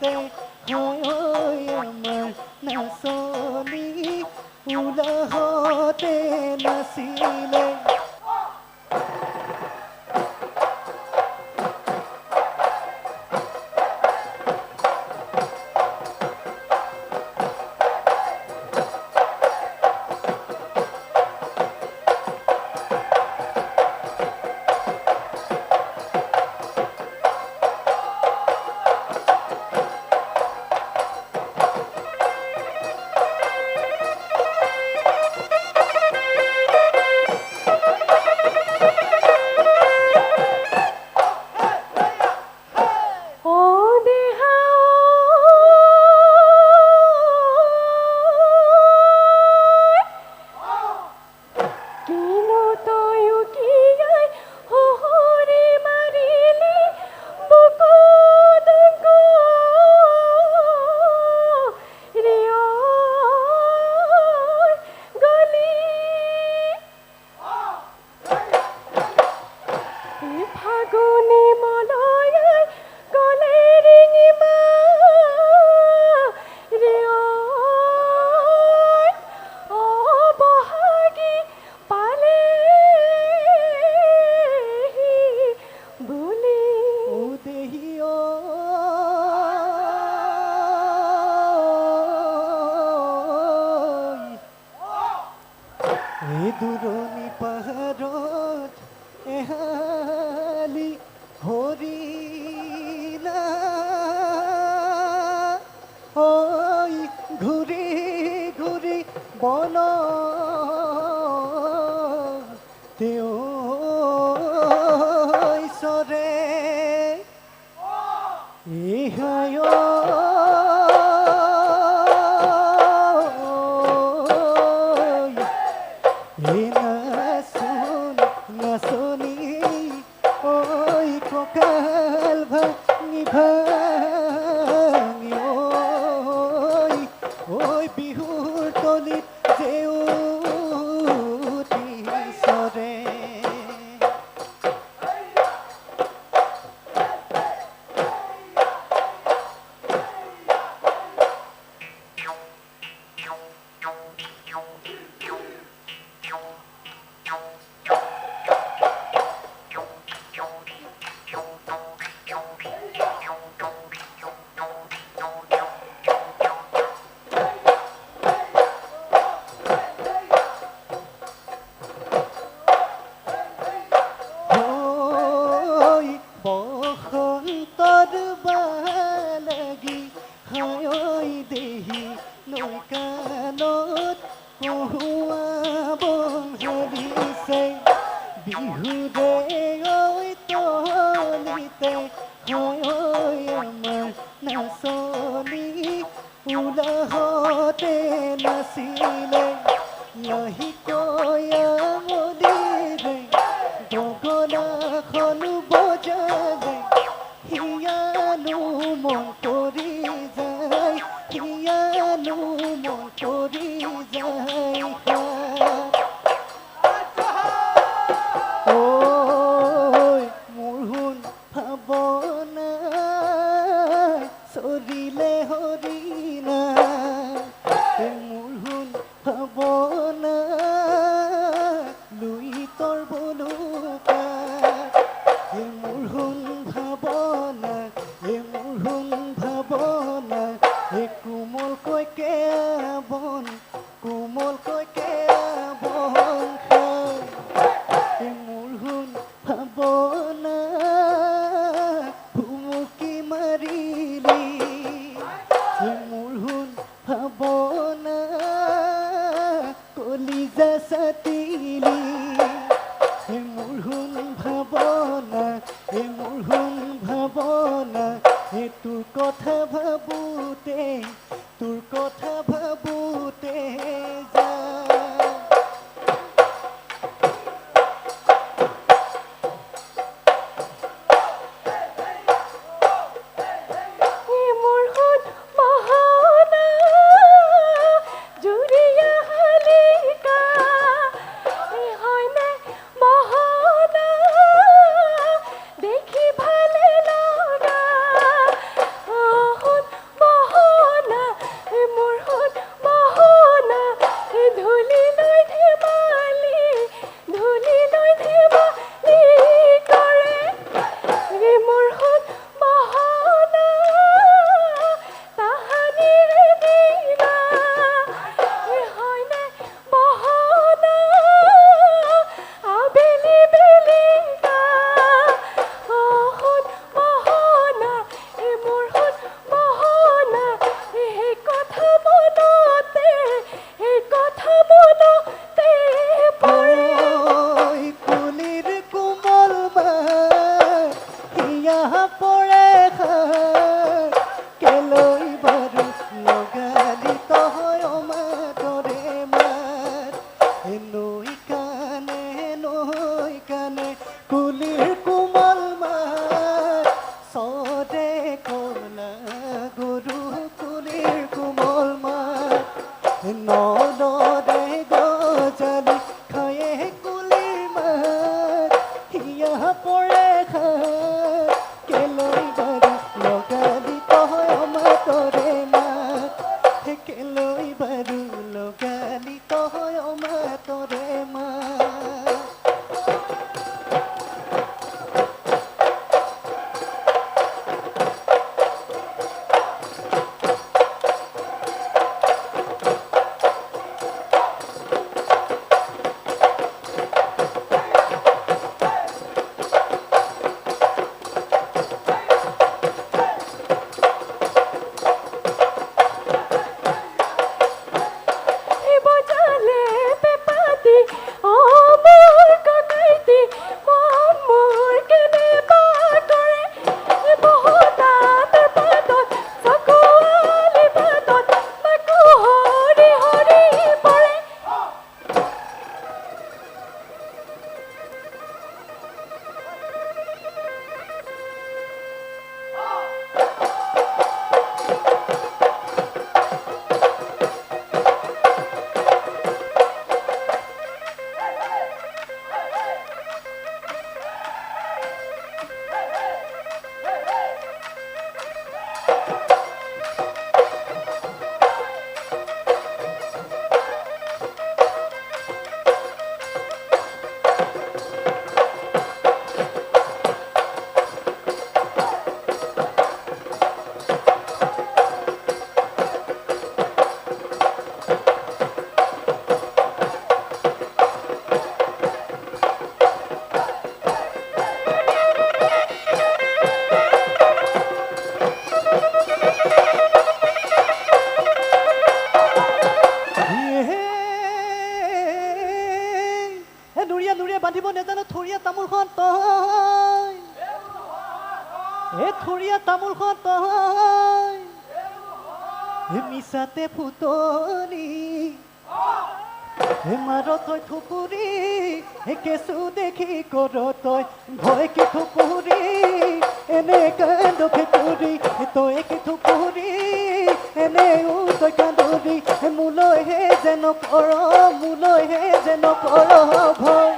হয় আমাৰ নাচনী উলাহতে নাচিলে দূৰণি পাহাৰত এহালি হৰিণা ঐ ঘূৰি ঘূৰি বন তেওঁ চৰে ইহায় নাচনী ঐ কঁকাল ভাঙি ভাঙি ঐ বিহুৰ তলিত জেউতি চৰে বসন্তৰ বালাগি হায় দেহি নৈকানত কহুৱা বংশাৰিছে বিহুৰে তলিতে হয় আমাৰ নাচনী উলাহতে নাচিলে লাহিকৈ আমলিৰে গগনাখন বজালে হিয়ানো মন কৰি যায় হিয়ানো মন কৰি যায় ঐ মোৰ শুন ভাৱনা চৰিলে হৰিণা মোৰ শুন ভাৱনা লুই তৰ বলুকা মোৰ শুন ভাৱনা মোৰ শুন ভাৱনা কোমলকৈ কেৱন কোমলকৈ কেৱন মোৰ শুন ভাৱনা ভুমুকি মাৰিলি মোৰ শুন ভাৱনা কলিজা চাটিলি মোৰ শুন ভাৱনা মোৰ শুন ভাৱনা তোৰ কথা ভাবোতে তোৰ কথা ভাবোতে খুৰীয়া তামোল তই মিছাতে ফুটনি মাৰ তই থুপুৰি কেঁচু দেখি কৰ তই ভয় কি থুপুৰি এনে কান্দ ফেকুৰি তই কি থুপুৰি এনেও তই কান্দৰি মোলৈহে যেন কৰ মোলৈহে যেন কৰ ভয়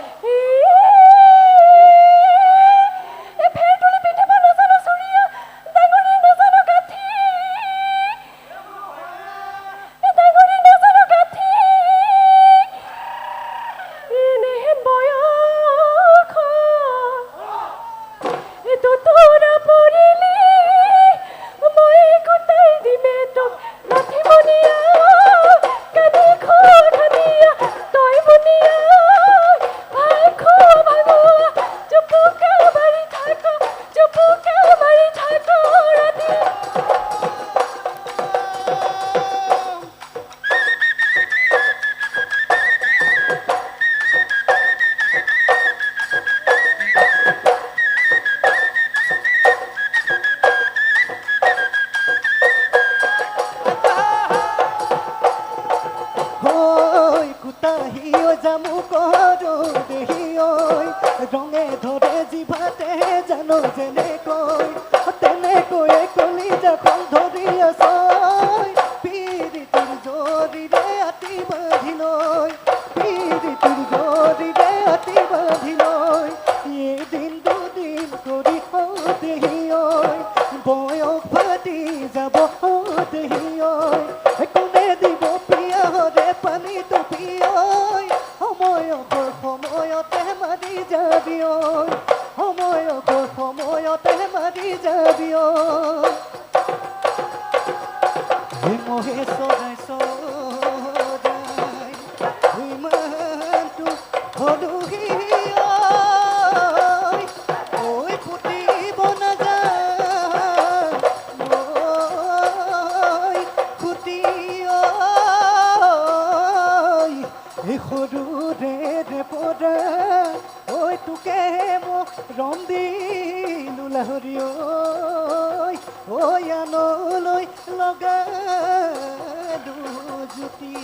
জামু কৰো দেহি ৰঙে ধৰে জিভাতে জানো যেনেকৈ তেনেকৈ কলিজাখন ধৰি আছ পিৰিতিৰ জৰিৰে আতি বান্ধি লৈ পিৰিতিৰ জৰিৰে আতি বান্ধি লৈ এদিন দুদিন কৰি দেহি বয়স ফাটি যাব দেহি কোনে দিব পিয়াহৰে পানীটো পিয়ৈ সময়তে মাৰি যাবি সময়তে মাৰি যাবি মহে চৰাই চৰাই ইমানটো হলুহি ঐ ফুটিব নাযায় ফুটি সৰুৰে পৰা ঐ তোকে মোক ৰম দিলো লাহৰি ঐ আনলৈ লগালো জুতি